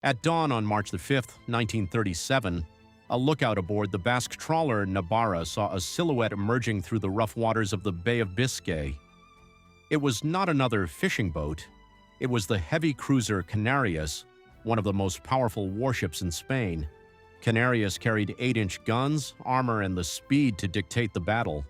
At dawn on March 5, 1937, a lookout aboard the Basque trawler Nabarra saw a silhouette emerging through the rough waters of the Bay of Biscay. It was not another fishing boat. It was the heavy cruiser Canarias, one of the most powerful warships in Spain. Canarias carried 8-inch guns, armor, and the speed to dictate the battle.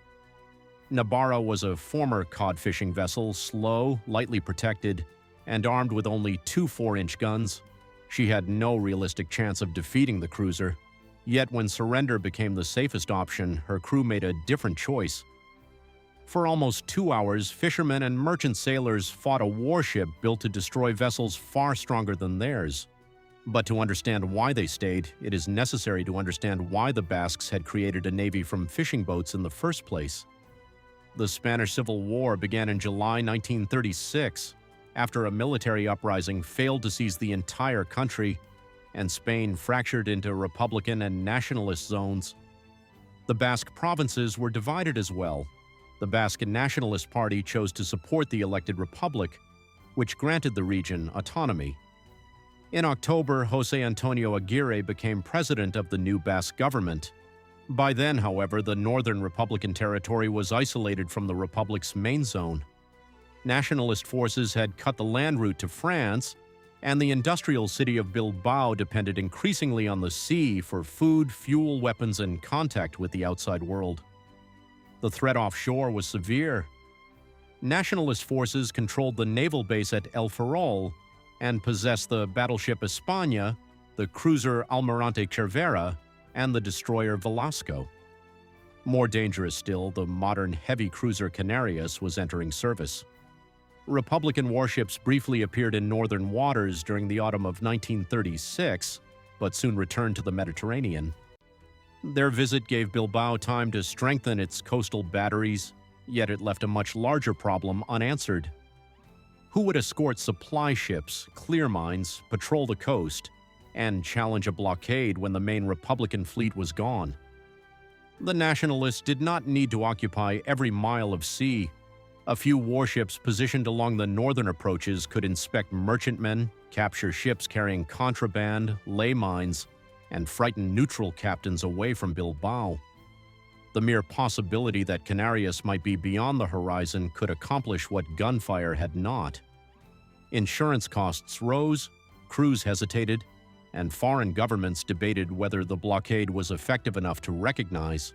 Nabarra was a former cod fishing vessel, slow, lightly protected, and armed with only 2 4-inch guns. She had no realistic chance of defeating the cruiser. Yet when surrender became the safest option, her crew made a different choice. For almost 2 hours, fishermen and merchant sailors fought a warship built to destroy vessels far stronger than theirs. But to understand why they stayed, it is necessary to understand why the Basques had created a navy from fishing boats in the first place. The Spanish Civil War began in July 1936, after a military uprising failed to seize the entire country, and Spain fractured into Republican and Nationalist zones. The Basque provinces were divided as well. The Basque Nationalist Party chose to support the elected republic, which granted the region autonomy. In October, José Antonio Aguirre became president of the new Basque government. By then, however, the northern Republican territory was isolated from the republic's main zone. Nationalist forces had cut the land route to France, and the industrial city of Bilbao depended increasingly on the sea for food, fuel, weapons, and contact with the outside world. The threat offshore was severe. Nationalist forces controlled the naval base at El Ferrol and possessed the battleship España, the cruiser Almirante Cervera, and the destroyer Velasco. More dangerous still, the modern heavy cruiser Canarias was entering service. Republican warships briefly appeared in northern waters during the autumn of 1936, but soon returned to the Mediterranean. Their visit gave Bilbao time to strengthen its coastal batteries, yet it left a much larger problem unanswered. Who would escort supply ships, clear mines, patrol the coast, and challenge a blockade when the main Republican fleet was gone? The Nationalists did not need to occupy every mile of sea. A few warships positioned along the northern approaches could inspect merchantmen, capture ships carrying contraband, lay mines, and frighten neutral captains away from Bilbao. The mere possibility that Canarias might be beyond the horizon could accomplish what gunfire had not. Insurance costs rose, crews hesitated, and foreign governments debated whether the blockade was effective enough to recognize.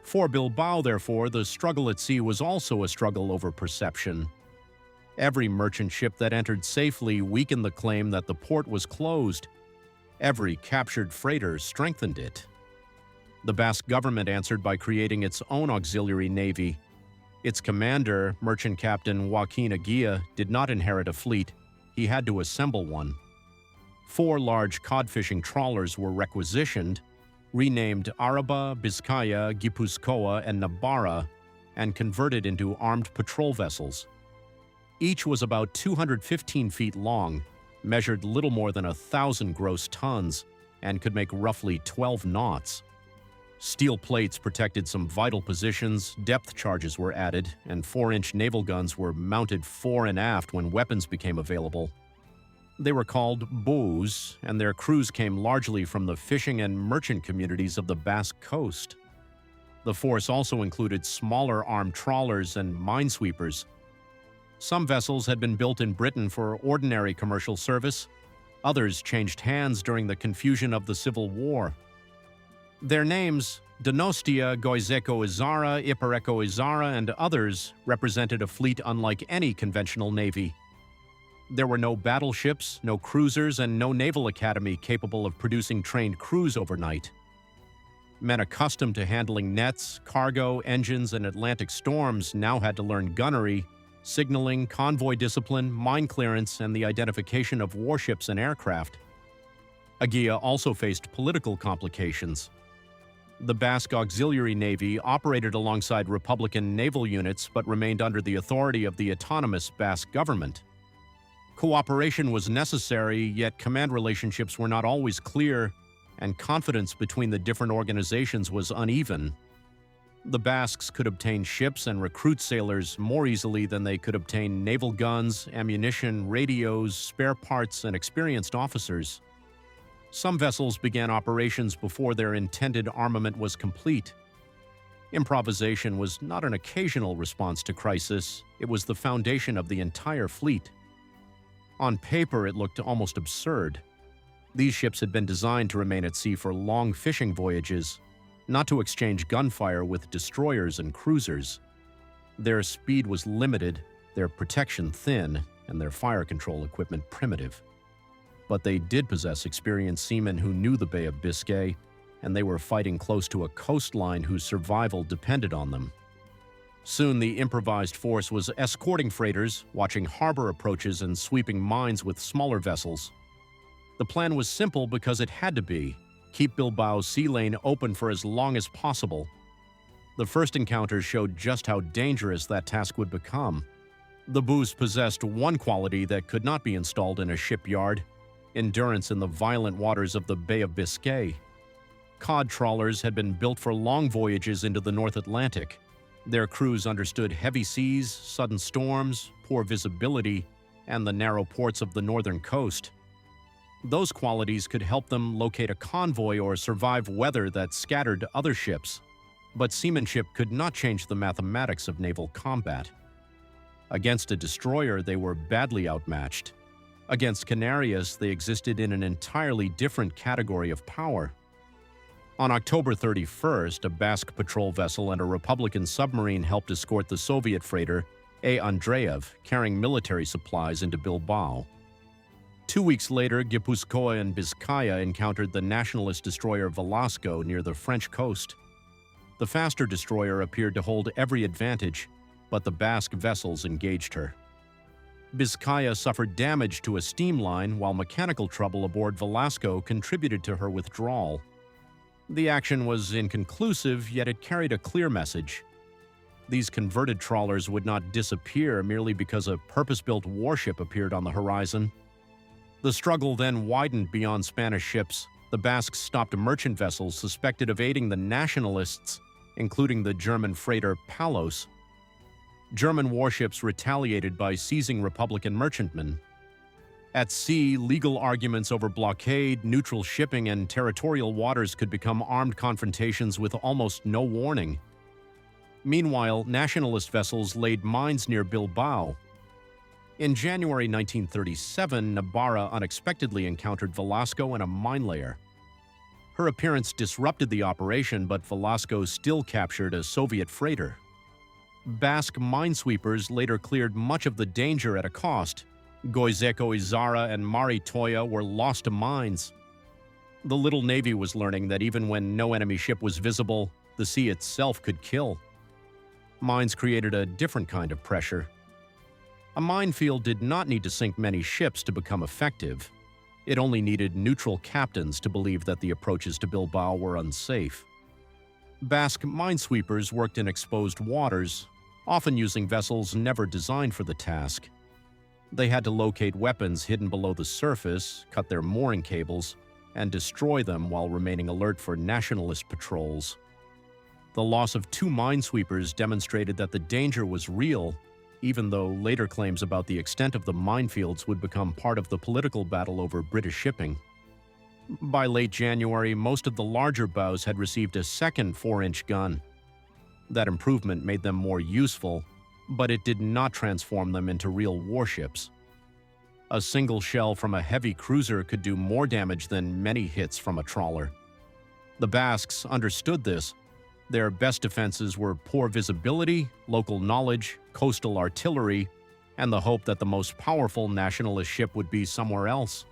For Bilbao, therefore, the struggle at sea was also a struggle over perception. Every merchant ship that entered safely weakened the claim that the port was closed. Every captured freighter strengthened it. The Basque government answered by creating its own auxiliary navy. Its commander, Merchant Captain Joaquin Aguirre, did not inherit a fleet. He had to assemble one. 4 large cod fishing trawlers were requisitioned, renamed Araba, Biscaya, Gipuzkoa, and Nabarra, and converted into armed patrol vessels. Each was about 215 feet long, measured little more than 1,000 gross tons, and could make roughly 12 knots. Steel plates protected some vital positions, depth charges were added, and 4-inch naval guns were mounted fore and aft when weapons became available. They were called bows, and their crews came largely from the fishing and merchant communities of the Basque coast. The force also included smaller armed trawlers and minesweepers. Some vessels had been built in Britain for ordinary commercial service. Others changed hands during the confusion of the Civil War. Their names, Donostia, Goizeco Izarra, Ipareco Izarra, and others, represented a fleet unlike any conventional navy. There were no battleships, no cruisers, and no naval academy capable of producing trained crews overnight. Men accustomed to handling nets, cargo, engines, and Atlantic storms now had to learn gunnery, signaling, convoy discipline, mine clearance, and the identification of warships and aircraft. Aguirre also faced political complications. The Basque Auxiliary Navy operated alongside Republican naval units but remained under the authority of the autonomous Basque government. Cooperation was necessary, yet command relationships were not always clear, and confidence between the different organizations was uneven. The Basques could obtain ships and recruit sailors more easily than they could obtain naval guns, ammunition, radios, spare parts, and experienced officers. Some vessels began operations before their intended armament was complete. Improvisation was not an occasional response to crisis, it was the foundation of the entire fleet. On paper, it looked almost absurd. These ships had been designed to remain at sea for long fishing voyages, not to exchange gunfire with destroyers and cruisers. Their speed was limited, their protection thin, and their fire control equipment primitive. But they did possess experienced seamen who knew the Bay of Biscay, and they were fighting close to a coastline whose survival depended on them. Soon the improvised force was escorting freighters, watching harbor approaches, and sweeping mines with smaller vessels. The plan was simple because it had to be: keep Bilbao's sea lane open for as long as possible. The first encounters showed just how dangerous that task would become. The Bus possessed one quality that could not be installed in a shipyard: endurance in the violent waters of the Bay of Biscay. Cod trawlers had been built for long voyages into the North Atlantic. Their crews understood heavy seas, sudden storms, poor visibility, and the narrow ports of the northern coast. Those qualities could help them locate a convoy or survive weather that scattered other ships. But seamanship could not change the mathematics of naval combat. Against a destroyer, they were badly outmatched. Against Canarias, they existed in an entirely different category of power. On October 31st, a Basque patrol vessel and a Republican submarine helped escort the Soviet freighter A. Andreev, carrying military supplies, into Bilbao. 2 weeks later, Gipuzkoa and Vizcaya encountered the nationalist destroyer Velasco near the French coast. The faster destroyer appeared to hold every advantage, but the Basque vessels engaged her. Vizcaya suffered damage to a steam line, while mechanical trouble aboard Velasco contributed to her withdrawal. The action was inconclusive, yet it carried a clear message. These converted trawlers would not disappear merely because a purpose-built warship appeared on the horizon. The struggle then widened beyond Spanish ships. The Basques stopped merchant vessels suspected of aiding the nationalists, including the German freighter Palos. German warships retaliated by seizing Republican merchantmen. At sea, legal arguments over blockade, neutral shipping, and territorial waters could become armed confrontations with almost no warning. Meanwhile, nationalist vessels laid mines near Bilbao. In January 1937, Nabarra unexpectedly encountered Velasco in a mine layer. Her appearance disrupted the operation, but Velasco still captured a Soviet freighter. Basque minesweepers later cleared much of the danger at a cost. Goizeko Izarra and Mari Toya were lost to mines. The little navy was learning that even when no enemy ship was visible, the sea itself could kill. Mines created a different kind of pressure. A minefield did not need to sink many ships to become effective. It only needed neutral captains to believe that the approaches to Bilbao were unsafe. Basque minesweepers worked in exposed waters, often using vessels never designed for the task. They had to locate weapons hidden below the surface, cut their mooring cables, and destroy them while remaining alert for nationalist patrols. The loss of 2 minesweepers demonstrated that the danger was real, even though later claims about the extent of the minefields would become part of the political battle over British shipping. By late January, most of the larger bows had received a second 4-inch gun. That improvement made them more useful, but it did not transform them into real warships. A single shell from a heavy cruiser could do more damage than many hits from a trawler. The Basques understood this. Their best defenses were poor visibility, local knowledge, coastal artillery, and the hope that the most powerful nationalist ship would be somewhere else.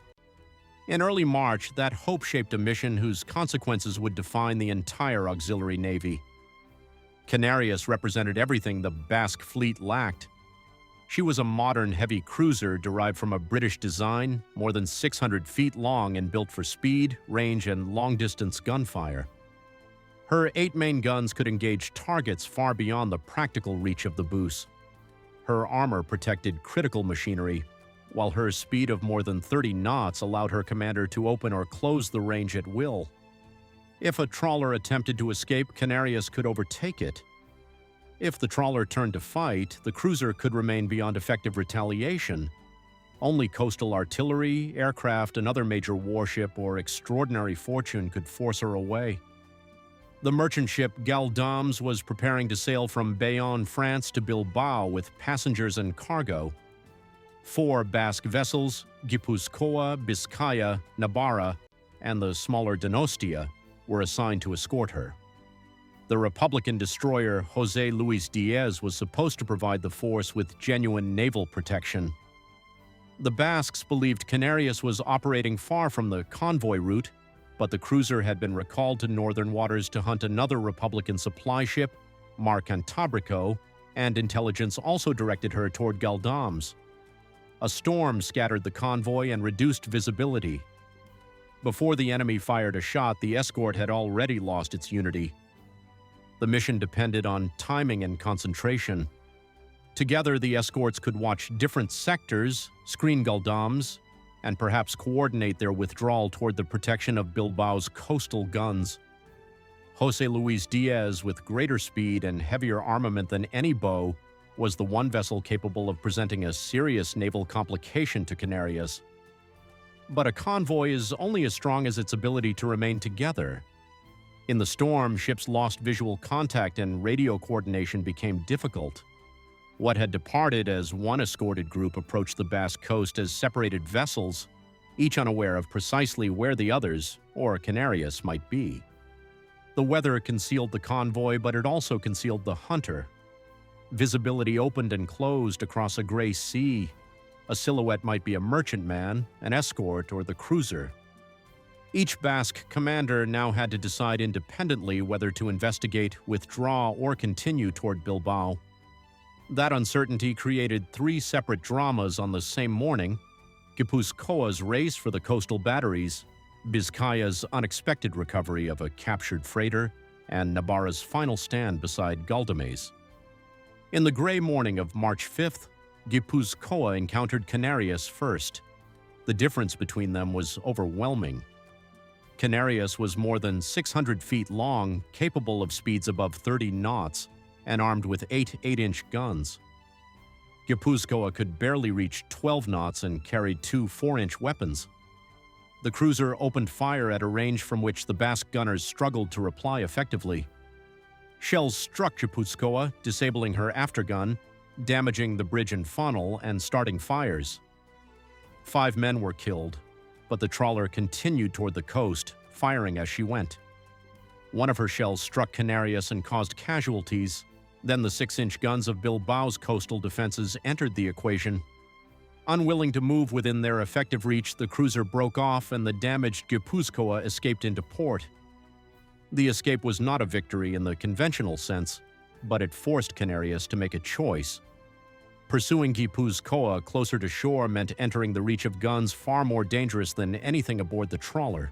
In early March, that hope shaped a mission whose consequences would define the entire auxiliary navy. Canarias represented everything the Basque fleet lacked. She was a modern heavy cruiser derived from a British design, more than 600 feet long and built for speed, range, and long-distance gunfire. Her 8 main guns could engage targets far beyond the practical reach of the Bus. Her armor protected critical machinery, while her speed of more than 30 knots allowed her commander to open or close the range at will. If a trawler attempted to escape, Canarias could overtake it. If the trawler turned to fight, the cruiser could remain beyond effective retaliation. Only coastal artillery, aircraft, another major warship, or extraordinary fortune could force her away. The merchant ship Galdames was preparing to sail from Bayonne, France to Bilbao with passengers and cargo. 4 Basque vessels, Gipuzkoa, Biscaya, Nabarra, and the smaller Donostia, were assigned to escort her. The Republican destroyer José Luis Diaz was supposed to provide the force with genuine naval protection. The Basques believed Canarias was operating far from the convoy route, but the cruiser had been recalled to northern waters to hunt another Republican supply ship, Mar Cantabrico, and intelligence also directed her toward Galdames. A storm scattered the convoy and reduced visibility. Before the enemy fired a shot, the escort had already lost its unity. The mission depended on timing and concentration. Together, the escorts could watch different sectors, screen Galdames, and perhaps coordinate their withdrawal toward the protection of Bilbao's coastal guns. José Luis Diaz, with greater speed and heavier armament than any bow, was the one vessel capable of presenting a serious naval complication to Canarias. But a convoy is only as strong as its ability to remain together. In the storm, ships lost visual contact and radio coordination became difficult. What had departed as one escorted group approached the Basque coast as separated vessels, each unaware of precisely where the others, or Canarias, might be. The weather concealed the convoy, but it also concealed the hunter. Visibility opened and closed across a gray sea. A silhouette might be a merchantman, an escort, or the cruiser. Each Basque commander now had to decide independently whether to investigate, withdraw, or continue toward Bilbao. That uncertainty created 3 separate dramas on the same morning: Gipuzkoa's race for the coastal batteries, Biscaya's unexpected recovery of a captured freighter, and Nabarra's final stand beside Galdames. In the gray morning of March 5th, Gipuzkoa encountered Canarias first. The difference between them was overwhelming. Canarias was more than 600 feet long, capable of speeds above 30 knots, and armed with 8 8-inch guns. Gipuzkoa could barely reach 12 knots and carried 2 4-inch weapons. The cruiser opened fire at a range from which the Basque gunners struggled to reply effectively. Shells struck Gipuzkoa, disabling her aftergun, damaging the bridge and funnel, and starting fires. 5 men were killed, but the trawler continued toward the coast, firing as she went. One of her shells struck Canarias and caused casualties. Then the 6-inch guns of Bilbao's coastal defenses entered the equation. Unwilling to move within their effective reach, the cruiser broke off and the damaged Gipuzkoa escaped into port. The escape was not a victory in the conventional sense, but it forced Canarias to make a choice. Pursuing Gipuzkoa closer to shore meant entering the reach of guns far more dangerous than anything aboard the trawler.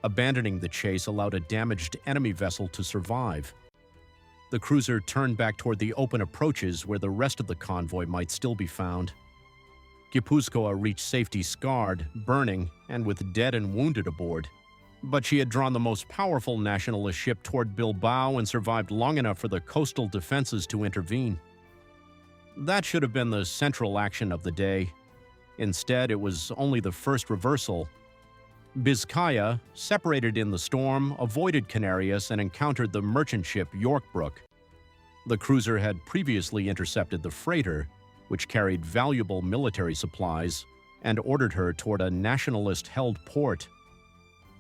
Abandoning the chase allowed a damaged enemy vessel to survive. The cruiser turned back toward the open approaches where the rest of the convoy might still be found. Gipuzkoa reached safety scarred, burning, and with dead and wounded aboard. But she had drawn the most powerful nationalist ship toward Bilbao and survived long enough for the coastal defenses to intervene. That should have been the central action of the day. Instead, it was only the first reversal. Biscaya, separated in the storm, avoided Canarias and encountered the merchant ship Yorkbrook. The cruiser had previously intercepted the freighter, which carried valuable military supplies, and ordered her toward a nationalist-held port.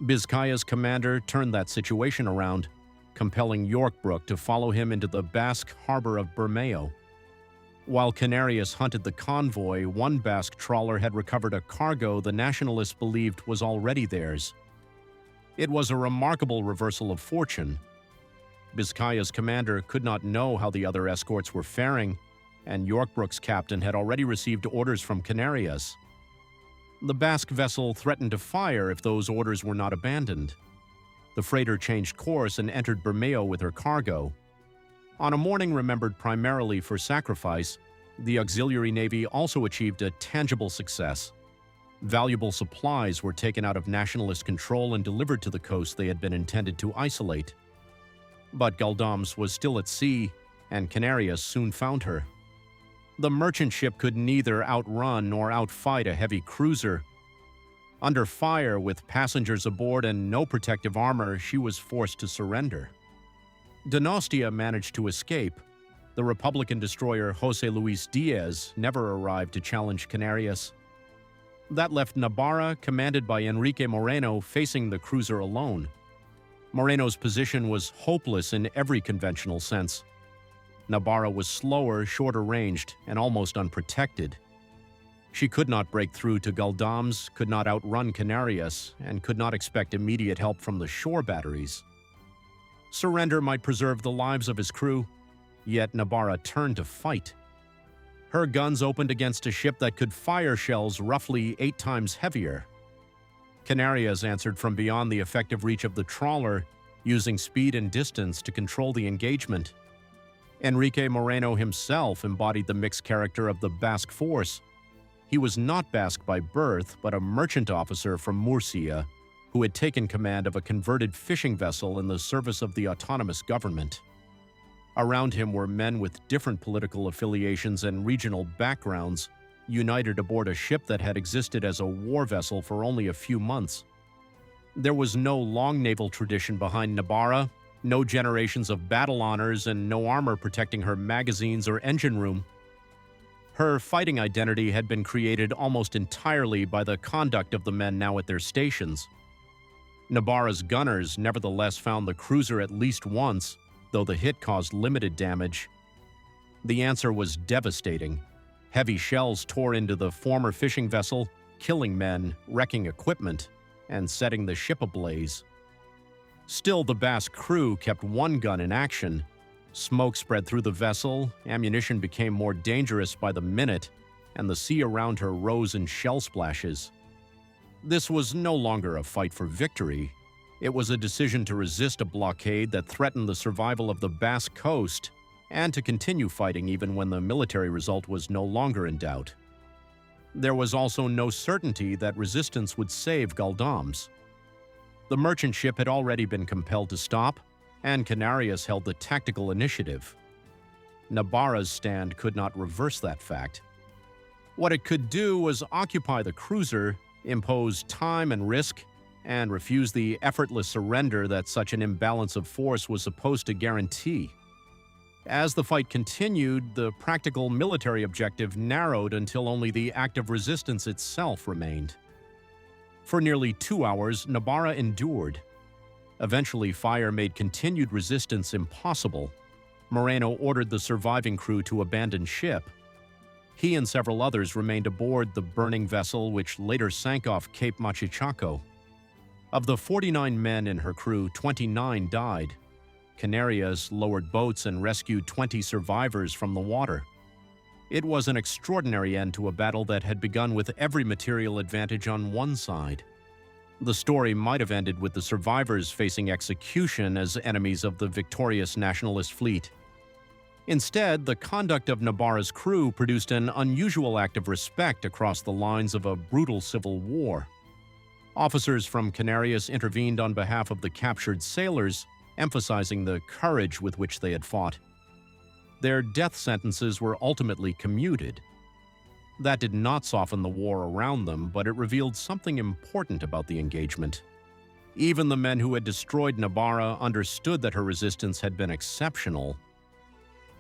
Biscaya's commander turned that situation around, compelling Yorkbrook to follow him into the Basque harbor of Bermeo. While Canarias hunted the convoy, one Basque trawler had recovered a cargo the nationalists believed was already theirs. It was a remarkable reversal of fortune. Biscaya's commander could not know how the other escorts were faring, and Yorkbrook's captain had already received orders from Canarias. The Basque vessel threatened to fire if those orders were not abandoned. The freighter changed course and entered Bermeo with her cargo. On a morning remembered primarily for sacrifice, the auxiliary navy also achieved a tangible success. Valuable supplies were taken out of nationalist control and delivered to the coast they had been intended to isolate. But Galdames was still at sea, and Canarias soon found her. The merchant ship could neither outrun nor outfight a heavy cruiser. Under fire, with passengers aboard and no protective armor, she was forced to surrender. Donostia managed to escape. The Republican destroyer José Luis Diaz never arrived to challenge Canarias. That left Nabarra, commanded by Enrique Moreno, facing the cruiser alone. Moreno's position was hopeless in every conventional sense. Nabarra was slower, shorter-ranged, and almost unprotected. She could not break through to Galdames, could not outrun Canarias, and could not expect immediate help from the shore batteries. Surrender might preserve the lives of his crew, yet Nabarra turned to fight. Her guns opened against a ship that could fire shells roughly 8 times heavier. Canarias answered from beyond the effective reach of the trawler, using speed and distance to control the engagement. Enrique Moreno himself embodied the mixed character of the Basque force. He was not Basque by birth, but a merchant officer from Murcia who had taken command of a converted fishing vessel in the service of the autonomous government. Around him were men with different political affiliations and regional backgrounds, united aboard a ship that had existed as a war vessel for only a few months. There was no long naval tradition behind Nabarra, no generations of battle honors, and no armor protecting her magazines or engine room. Her fighting identity had been created almost entirely by the conduct of the men now at their stations. Nabarra's gunners nevertheless found the cruiser at least once, though the hit caused limited damage. The answer was devastating. Heavy shells tore into the former fishing vessel, killing men, wrecking equipment, and setting the ship ablaze. Still, the Basque crew kept one gun in action. Smoke spread through the vessel, ammunition became more dangerous by the minute, and the sea around her rose in shell splashes. This was no longer a fight for victory. It was a decision to resist a blockade that threatened the survival of the Basque coast, and to continue fighting even when the military result was no longer in doubt. There was also no certainty that resistance would save Galdames. The merchant ship had already been compelled to stop, and Canarias held the tactical initiative. Nabarra's stand could not reverse that fact. What it could do was occupy the cruiser, impose time and risk, and refuse the effortless surrender that such an imbalance of force was supposed to guarantee. As the fight continued, the practical military objective narrowed until only the act of resistance itself remained. For nearly 2 hours, Nabarra endured. Eventually, fire made continued resistance impossible. Moreno ordered the surviving crew to abandon ship. He and several others remained aboard the burning vessel, which later sank off Cape Machichaco. Of the 49 men in her crew, 29 died. Canarias lowered boats and rescued 20 survivors from the water. It was an extraordinary end to a battle that had begun with every material advantage on one side. The story might have ended with the survivors facing execution as enemies of the victorious nationalist fleet. Instead, the conduct of Nabarra's crew produced an unusual act of respect across the lines of a brutal civil war. Officers from Canarias intervened on behalf of the captured sailors, emphasizing the courage with which they had fought. Their death sentences were ultimately commuted. That did not soften the war around them, but it revealed something important about the engagement. Even the men who had destroyed Nabarra understood that her resistance had been exceptional.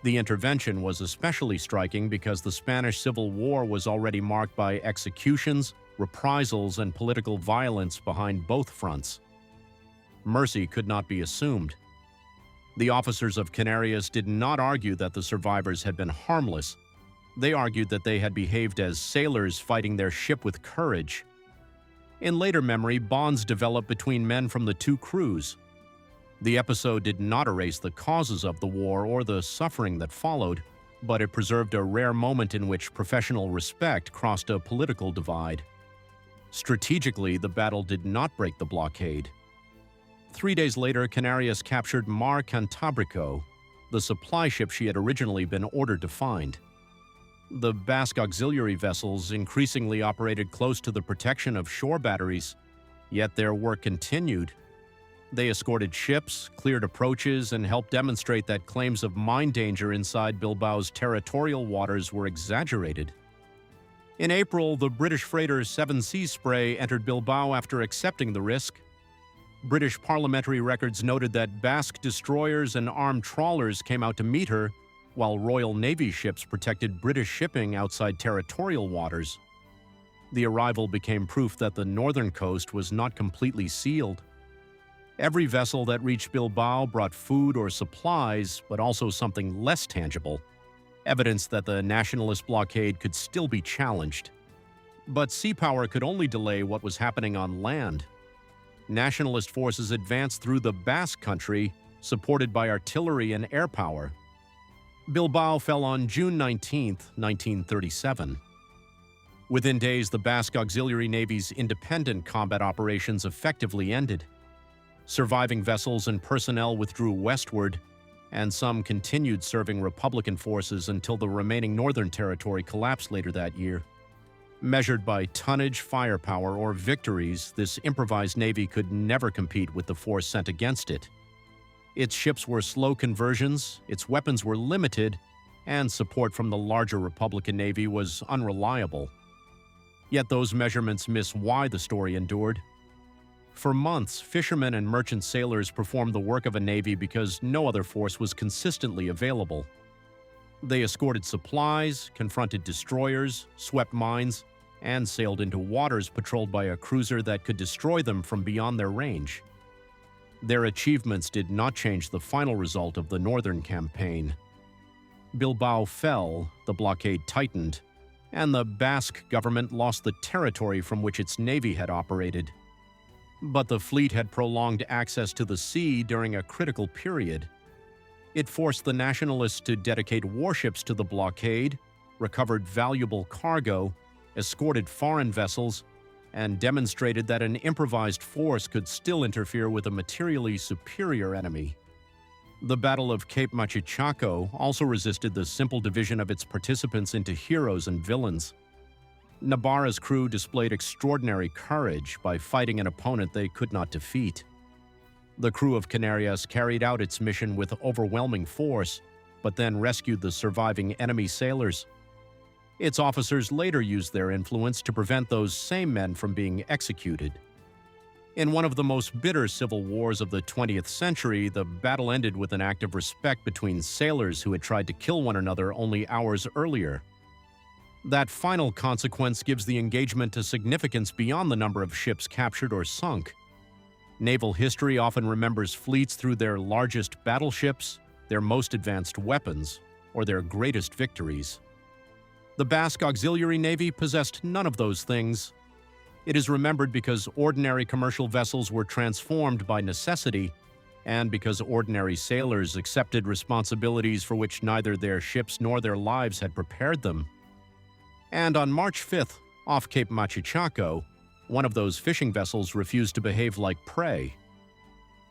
The intervention was especially striking because the Spanish Civil War was already marked by executions, reprisals, and political violence behind both fronts. Mercy could not be assumed. The officers of Canarias did not argue that the survivors had been harmless. They argued that they had behaved as sailors fighting their ship with courage. In later memory, bonds developed between men from the two crews. The episode did not erase the causes of the war or the suffering that followed, but it preserved a rare moment in which professional respect crossed a political divide. Strategically, the battle did not break the blockade. 3 days later, Canarias captured Mar Cantabrico, the supply ship she had originally been ordered to find. The Basque auxiliary vessels increasingly operated close to the protection of shore batteries, yet their work continued. They escorted ships, cleared approaches, and helped demonstrate that claims of mine danger inside Bilbao's territorial waters were exaggerated. In April, the British freighter Seven Seas Spray entered Bilbao after accepting the risk. British parliamentary records noted that Basque destroyers and armed trawlers came out to meet her, while Royal Navy ships protected British shipping outside territorial waters. The arrival became proof that the northern coast was not completely sealed. Every vessel that reached Bilbao brought food or supplies, but also something less tangible, evidence that the nationalist blockade could still be challenged. But sea power could only delay what was happening on land. Nationalist forces advanced through the Basque country, supported by artillery and air power. Bilbao fell on June 19, 1937. Within days, the Basque Auxiliary Navy's independent combat operations effectively ended. Surviving vessels and personnel withdrew westward, and some continued serving Republican forces until the remaining northern territory collapsed later that year. Measured by tonnage, firepower, or victories, this improvised navy could never compete with the force sent against it. Its ships were slow conversions, its weapons were limited, and support from the larger Republican Navy was unreliable. Yet those measurements miss why the story endured. For months, fishermen and merchant sailors performed the work of a navy because no other force was consistently available. They escorted supplies, confronted destroyers, swept mines, and sailed into waters patrolled by a cruiser that could destroy them from beyond their range. Their achievements did not change the final result of the northern campaign. Bilbao fell, the blockade tightened, and the Basque government lost the territory from which its navy had operated. But the fleet had prolonged access to the sea during a critical period. It forced the nationalists to dedicate warships to the blockade, recovered valuable cargo, escorted foreign vessels, and demonstrated that an improvised force could still interfere with a materially superior enemy. The Battle of Cape Machichaco also resisted the simple division of its participants into heroes and villains. Nabarra's crew displayed extraordinary courage by fighting an opponent they could not defeat. The crew of Canarias carried out its mission with overwhelming force, but then rescued the surviving enemy sailors. Its officers later used their influence to prevent those same men from being executed. In one of the most bitter civil wars of the 20th century, the battle ended with an act of respect between sailors who had tried to kill one another only hours earlier. That final consequence gives the engagement a significance beyond the number of ships captured or sunk. Naval history often remembers fleets through their largest battleships, their most advanced weapons, or their greatest victories. The Basque Auxiliary Navy possessed none of those things. It is remembered because ordinary commercial vessels were transformed by necessity, and because ordinary sailors accepted responsibilities for which neither their ships nor their lives had prepared them. And on March 5th, off Cape Machichaco, one of those fishing vessels refused to behave like prey.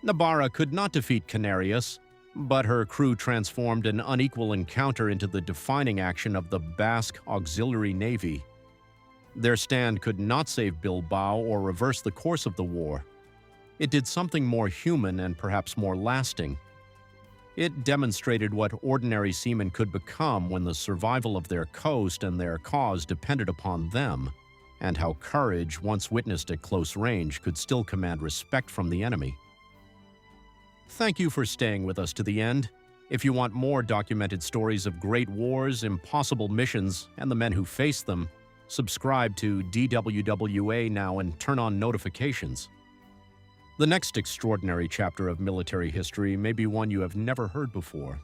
Nabarra could not defeat Canarias, but her crew transformed an unequal encounter into the defining action of the Basque Auxiliary Navy. Their stand could not save Bilbao or reverse the course of the war. It did something more human and perhaps more lasting. It demonstrated what ordinary seamen could become when the survival of their coast and their cause depended upon them, and how courage, once witnessed at close range, could still command respect from the enemy. Thank you for staying with us to the end. If you want more documented stories of great wars, impossible missions, and the men who faced them, subscribe to DWWA now and turn on notifications. The next extraordinary chapter of military history may be one you have never heard before.